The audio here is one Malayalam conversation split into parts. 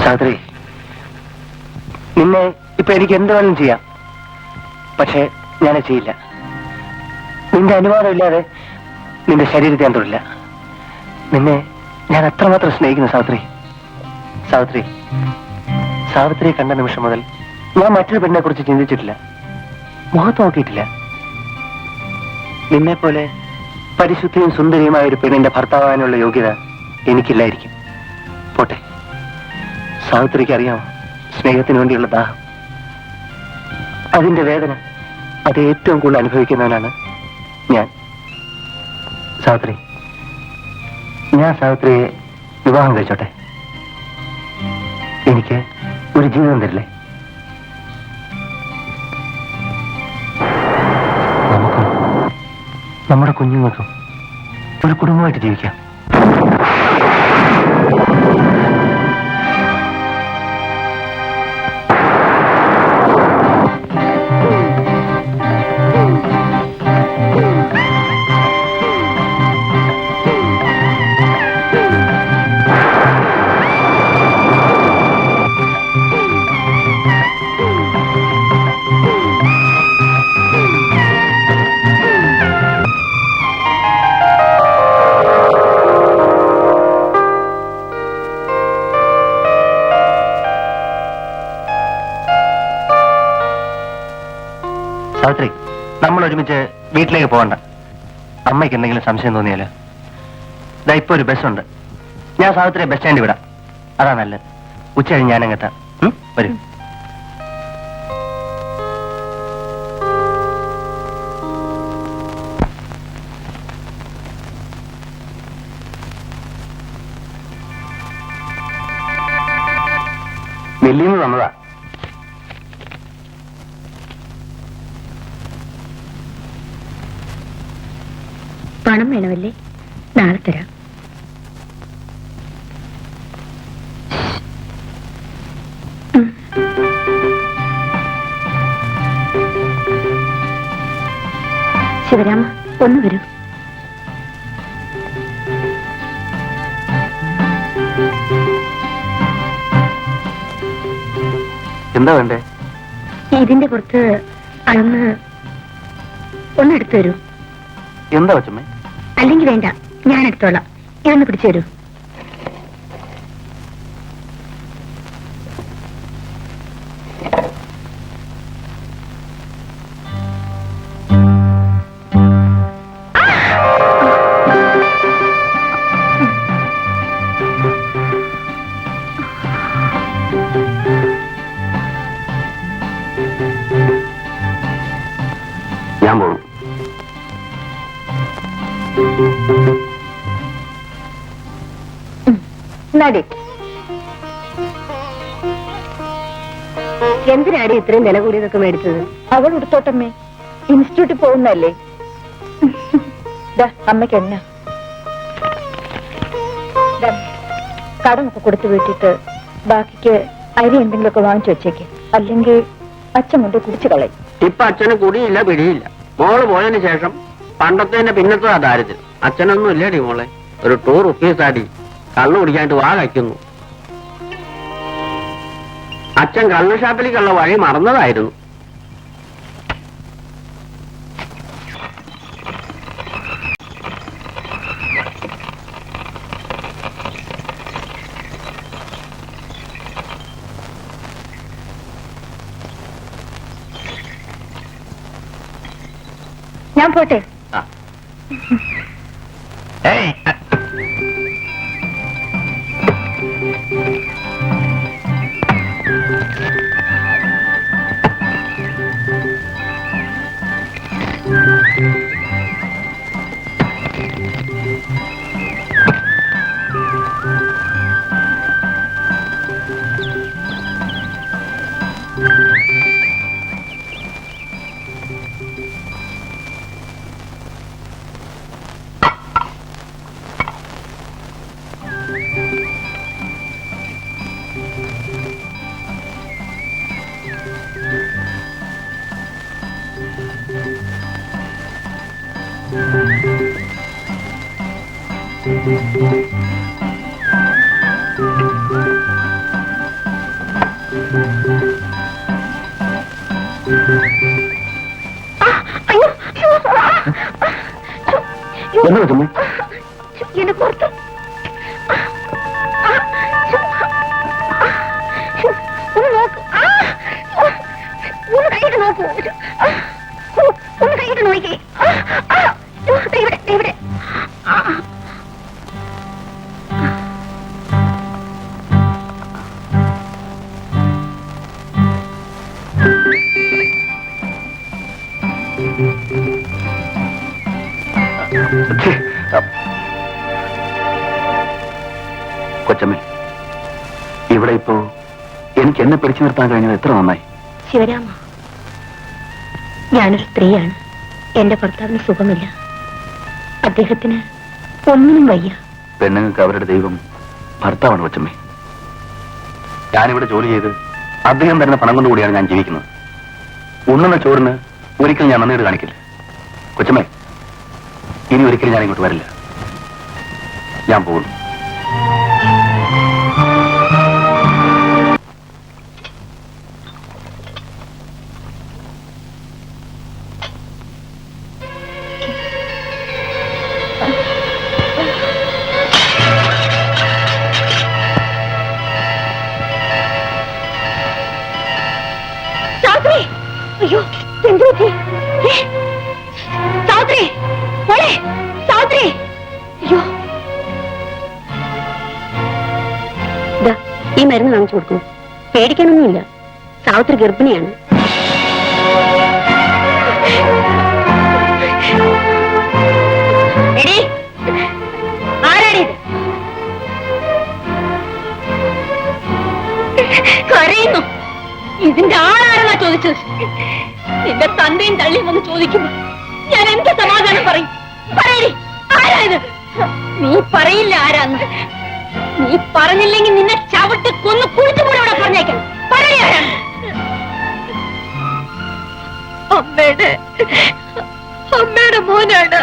സാവിത്രി, നിന്നെ ഇപ്പൊ എനിക്ക് എന്ത് വേണം ചെയ്യാം, പക്ഷേ ഞാനത് ചെയ്യില്ല. നിന്റെ അനുവാദമില്ലാതെ നിന്റെ ശരീരത്തെ ഞാൻ തൊടില്ല. നിന്നെ ഞാൻ അത്രമാത്രം സ്നേഹിക്കുന്നു സാവിത്രി. സാവിത്രി, സാവിത്രിയെ കണ്ട നിമിഷം മുതൽ ഞാൻ മറ്റൊരു പെണ്ണിനെ കുറിച്ച് ചിന്തിച്ചിട്ടില്ല, മുഖത്ത് നോക്കിയിട്ടില്ല. നിന്നെപ്പോലെ പരിശുദ്ധിയും സുന്ദരിയുമായ ഒരു പെണ്ണിന്റെ ഭർത്താവാനുള്ള യോഗ്യത എനിക്കില്ലായിരിക്കും. പോട്ടെ, സാവിത്രിക്ക് അറിയാമോ സ്നേഹത്തിന് വേണ്ടിയുള്ള ദാഹം, അതിന്റെ വേദന, അത് ഏറ്റവും കൂടുതൽ അനുഭവിക്കുന്നവനാണ് ഞാൻ. സാവിത്രി, ഞാൻ സാവിത്രിയെ വിവാഹം കഴിച്ചോട്ടെ? എനിക്ക് ഒരു ജീവിതം തരില്ലേ? നമുക്കും നമ്മുടെ കുഞ്ഞുങ്ങൾക്കും ഒരു കുടുംബമായിട്ട് ജീവിക്കാം. സാവിത്രി, നമ്മൾ ഒരുമിച്ച് വീട്ടിലേക്ക് പോകണ്ട. അമ്മയ്ക്ക് എന്തെങ്കിലും സംശയം തോന്നിയാലോ? ഇതാ ഇപ്പൊ ഒരു ബസ്സുണ്ട്, ഞാൻ സാവിത്രിയെ ബസ് സ്റ്റാൻഡിൽ വിടാം. അതാ നല്ലത്. ഉച്ച കഴിഞ്ഞ് ഞാനങ്ങെത്താം. വരൂ. നെല്ലിന്ന് തന്നതാ. പണം വേണമല്ലേ? നാളെ തരാം. ശിവരാമ, ഒന്ന് വരൂ. എന്താ വേണ്ടേ? ഇതിന്റെ പുറത്ത് അളന്ന് ഒന്നെടുത്തു തരൂ. എന്താ വച്ചമ്മേ? അല്ലെങ്കിൽ വേണ്ട, ഞാൻ എടുത്തോളാം. ഇതൊന്ന് പിടിച്ചു തരൂ. ഞാൻ പോകും. എന്തിനാടി ഇത്രയും വില കൂടിയതൊക്കെ മേടിച്ചത്? അവൾ ഉടുത്തോട്ടമ്മേ, ഇൻസ്റ്റിറ്റ്യൂട്ടിൽ പോകുന്നല്ലേ. അമ്മയ്ക്ക് എന്നാ കടമൊക്കെ കൊടുത്തു വീട്ടിട്ട് ബാക്കിക്ക് അരി എന്തെങ്കിലുമൊക്കെ വാങ്ങിച്ചു വെച്ചേക്ക്, അല്ലെങ്കിൽ അച്ഛൻ കൊണ്ട് കുടിച്ചു കളയും. ഇപ്പൊ അച്ഛന് കുടിയില്ല പിടിയില്ല. മോള് പോയതിനു ശേഷം പണ്ടത്തെ പിന്നത്തെ ദാരിദ്ര്യം. അച്ഛനൊന്നും ഇല്ലേടി മോളെ. ഒരു ₹2 ആടി കള്ളു കുടിക്കാനായിട്ട് വാ കഴിക്കുന്നു. അച്ഛൻ കള്ളു ഷാപ്പിലേക്കുള്ള വഴി മറന്നതായിരുന്നു. ഞാൻ പോട്ടെ. എന്താ കൊച്ചമ്മേ? എന്നെ പുറത്ത് ഒന്ന് നോക്ക്. ഒന്ന് കൈയിട്ട് നോക്കൂ. ഒന്ന് കൈയിട്ട് നോക്കിക്കേ. ഇവിടെ ഇവിടെ കൊച്ചമ്മേ, ഇവിടെ ഇപ്പോ എനിക്ക് എന്നെ പിടിച്ചു നിർത്താൻ കഴിഞ്ഞത് എത്ര നന്നായി. ശിവരാമ, ഞാനൊരു സ്ത്രീയാണ്. എന്റെ ഭർത്താവിന് സുഖമില്ല. അദ്ദേഹത്തിന് ഒന്നിനും വയ്യ. പെണ്ണുങ്ങൾക്ക് അവരുടെ ദൈവം ഭർത്താവാണ് കൊച്ചമ്മേ. ഞാനിവിടെ ജോലി ചെയ്ത് അദ്ദേഹം തരുന്ന പണം കൊണ്ടുകൂടിയാണ് ഞാൻ ജീവിക്കുന്നത്. ഉണ്ണുന്ന ചോറിന് ഒരിക്കലും ഞാൻ നന്ദിയോട് കാണിക്കില്ല. കൊച്ചമ്മേ, ഇനി ഒരിക്കലും ഞാൻ ഇങ്ങോട്ട് വരില്ല. ഞാൻ പോകുന്നു. അയ്യോ, എന്ത് പറ്റി? സാവിത്രി, മോളെ സാവിത്രി. അയ്യോ, ഈ മരുന്ന് വാങ്ങിച്ചു കൊടുക്കൂ. പേടിക്കാനൊന്നുമില്ല. സാവിത്രി ഗർഭിണിയാണ്. ആരാണിത്? കരയുന്നു. ഇതിന്റെ ആളാരെന്നാ ചോദിച്ചത്? നിന്റെ തന്തയും തള്ളിയും വന്ന് ചോദിക്കുന്നു. ഞാൻ എന്ത് സമാധാനം പറയും? പറയടി, ആരായത്? നീ പറയില്ല ആരാന്ന്. നീ പറഞ്ഞില്ലെങ്കിൽ നിന്നെ ചവിട്ടി കൊന്ന് കുഴിച്ചുകൂടെ ഇവിടെ പറഞ്ഞേക്കാം. പറയ ആരാണ്? അമ്മയുടെ മോനാണ്.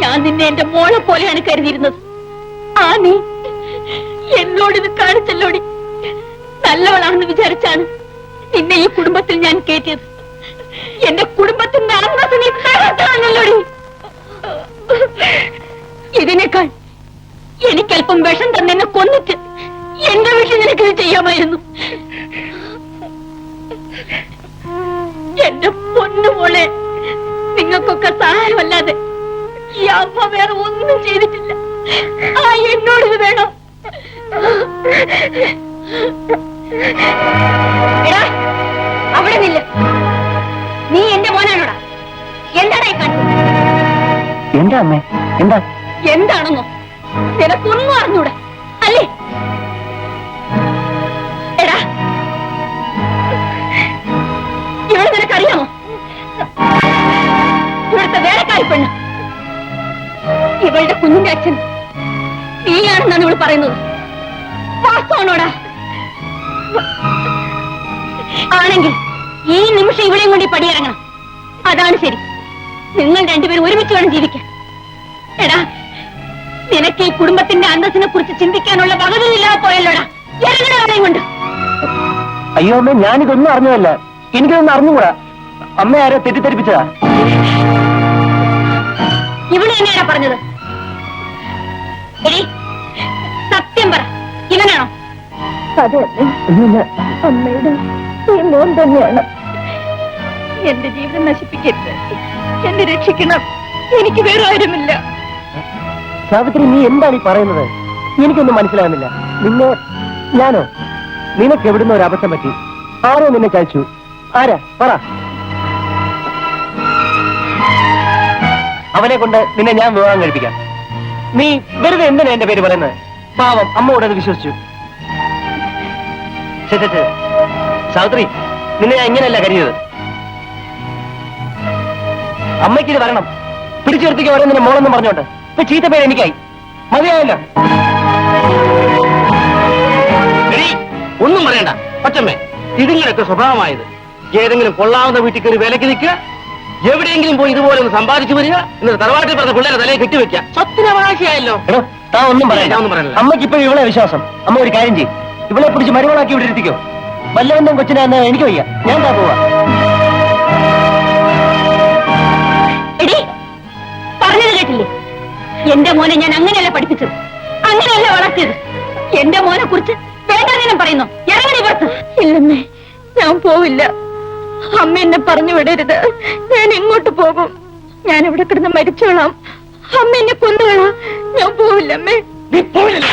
ഞാൻ നിന്നെ എന്റെ മോളെ പോലെയാണ് കരുതിയിരുന്നത്. ആ നീ എന്നോടിത് കാണിച്ചല്ലോടി. നല്ലവളാണെന്ന് വിചാരിച്ചാണ് നിന്നെ ഈ കുടുംബത്തിൽ ഞാൻ കയറ്റിയത്. എന്റെ കുടുംബത്തിന്റെ അന്തസ്സ് നീ തകർത്തല്ലോടി. ഇതിനേക്കാൾ എനിക്കല്പം വിഷം തന്നെ കൊന്നിട്ട് എന്റെ വീട്ടിൽ നിനക്ക് ചെയ്യാമായിരുന്നു. എന്റെ പൊന്നുമോളെ, നിങ്ങൾക്കൊക്കെ സഹായമല്ലാതെ ഈ അമ്മ വേറെ ഒന്നും ചെയ്തിട്ടില്ല. ആ എന്നോടിത് വേണോ? എടാ, അവിടെ നില്ല. നീ എന്റെ മോനാണോടാ? എന്താടാ കാണിച്ചത്? എന്താ അമ്മേ? എന്താ? എന്താണെന്നോ നിനക്കൊന്നും അറിഞ്ഞൂടാ അല്ലേ? എടാ, ഇവിടെ നിനക്കറിയാമോ? ഇവിടുത്തെ വേലക്കാരി പെണ്ണ്, ഇവളുടെ കുഞ്ഞിന്റെ അച്ഛൻ നീയാണെന്നാണ് ഇവള് പറയുന്നത്. വാസ്തവനോടാ? ആണെങ്കിൽ ഈ നിമിഷം ഇവിടെയും കൊണ്ട് ഈ പടിയിറങ്ങണം. അതാണ് ശരി. നിങ്ങൾ രണ്ടുപേരും ഒരുമിച്ച് വേണം ജീവിക്കാൻ. എടാ, നിനക്ക് ഈ കുടുംബത്തിന്റെ അന്തസ്സിനെ കുറിച്ച് ചിന്തിക്കാനുള്ള വകതില്ലാതെ പോയല്ലോടാ. ഇറങ്ങണ അവളെയും കൊണ്ട്. അയ്യോ അമ്മ, ഞാനിതൊന്നും അറിഞ്ഞതല്ല. എനിക്കിതൊന്നും അറിഞ്ഞുകൂടാ. അമ്മ ആരോ തെറ്റിദ്ധരിപ്പിച്ചതാ. ഇവിടെ തന്നെയാണോ പറഞ്ഞത്? എടി, സത്യം പറ, ഇവനാണോ? അതെ, അമ്മയുടെ ഈ മോൻ തന്നെയാണ്. എന്റെ ജീവിതം നശിപ്പിക്കരുത്. എന്നെ രക്ഷിക്കണം. എനിക്ക് വേറെ ആരുമില്ല. സാവിത്രി, നീ എന്താണ് ഈ പറയുന്നത്? എനിക്കൊന്നും മനസ്സിലാകുന്നില്ല. നിന്നെ ഞാനോ? നിനക്ക് എവിടുന്ന ഒരു അബദ്ധം പറ്റി? ആരോ നിന്നെ ചതിച്ചു? ആരാ? പറ. അവനെ കൊണ്ട് നിന്നെ ഞാൻ വിവാഹം കഴിപ്പിക്കാം. നീ വെറുതെ എന്തിനാ എന്റെ പേര് പറയുന്നത്? പാവം അമ്മയോട് അത് വിശ്വസിച്ചു. സാവിത്രി, നിന്നെ ഞാൻ ഇങ്ങനെയല്ല കരുതിയത്. അമ്മയ്ക്കിത് വരണം. പിടിച്ചു നിർത്തിക്ക് വരെ നിന്നെ മോളെന്നും പറഞ്ഞോണ്ട് ഇപ്പൊ ചീത്ത പേര് എനിക്കായി. മതിയായല്ലോ. ഒന്നും പറയണ്ട കൊച്ചമ്മേ. ഇതിങ്ങനെയൊക്കെ സ്വഭാവമായത്. ഏതെങ്കിലും കൊള്ളാവുന്ന വീട്ടിൽ കയറി വിലക്ക് നിൽക്കുക, എവിടെയെങ്കിലും പോയി ഇതുപോലെ ഒന്ന് സമ്പാദിച്ചു വരിക, എന്നിട്ട് തറവാട്ടിൽ പറഞ്ഞ പിള്ളേരെ തലയെ കെട്ടിവെക്കുക. സ്വത്തിനവകാശിയായല്ലോ. എടോ താ ഒന്നും പറയാം. ഞാൻ ഒന്നും പറയാനില്ല. അമ്മയ്ക്ക് ഇപ്പോഴും ഇവളെ വിശ്വാസം. അമ്മ ഒരു കാര്യം ചെയ്യും, ഇവളെ പിടിച്ച് മരുമകളാക്കി ഇവിടെ ഇരുത്തിക്കോ. വല്ലവന്റെ കൊച്ചിനാന്ന് എനിക്ക് വയ്യ, ഞാൻ താ പോവാ. എടി, പറഞ്ഞത് കേട്ടില്ലേ? എന്റെ മോനെ ഞാൻ അങ്ങനെയല്ല പഠിപ്പിച്ചത്, അങ്ങനെയല്ല വളർത്തിയത്. എന്റെ മോനെ കുറിച്ച് വേണ്ടാതിനും പറയുന്നു. ഇറങ്ങണി പുറത്ത്. ഇല്ലമ്മേ, ഞാൻ പോവില്ല. അമ്മ എന്നെ പറഞ്ഞു വിടരുത്. ഞാൻ എങ്ങോട്ട് പോകും? ഞാൻ ഇവിടെ കിടന്ന് മരിച്ചോളാം. അമ്മ എന്നെ കൊന്നുകളാം. ഞാൻ പോവില്ല അമ്മേ. നീ പോയില്ല.